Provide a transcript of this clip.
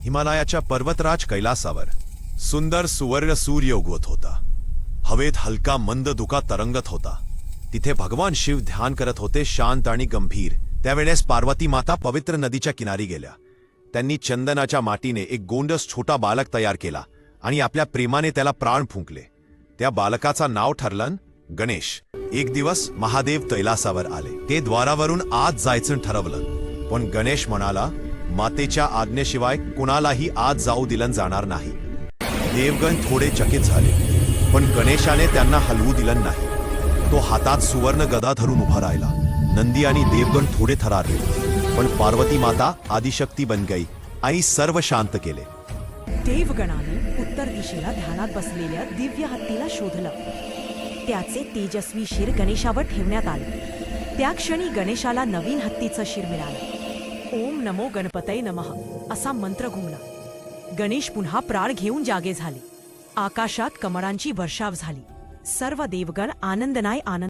हिमालयाच्या पर्वतराज कैलासावर सुंदर सुवर्ण सूर्य उगवत होता. हवेत हलका मंद धुका तरंगत होता. तिथे भगवान शिव ध्यान करत होते, शांत आणि गंभीर. त्यावेळेस पार्वती माता पवित्र नदीच्या किनारी गेल्या. त्यांनी चंदनाच्या मातीने एक गोंडस छोटा बालक तयार केला आणि आपल्या प्रेमाने त्याला प्राण फुंकले. त्या बालकाचा नाव ठरलं गणेश. एक दिवस महादेव कैलासावर आले. ते द्वारावरून आत जायचं ठरवलं, पण गणेश म्हणाला, मातेच्या आज्ञेशिवाय कुणालाही आत जाऊ दिलं जाणार नाही. देवगण थोडे चकित झाले, पण गणेशाने त्यांना हलवू दिलं नाही. तो हातात सुवर्ण गदा धरून उभा राहिला. नंदी आणि देवगण थोडे थरारले, पण पार्वती माता आदिशक्ती बन गई आणि सर्व शांत केले. देवगणाने उत्तर दिशेला ध्यानात बसलेल्या दिव्य हत्तीला शोधलं. त्याचे तेजस्वी शिर गणेशावर ठेवण्यात आले. त्या क्षणी गणेशाला नवीन हत्तीचं शिर मिळालं. ओम नमो गणपतये नमः असा मंत्र घुमला. गणेश पुन्हा प्राण घेऊन जागे झाले. आकाशात कमळांची वर्षाव झाली. सर्व देवगण आनंदनाय आनंद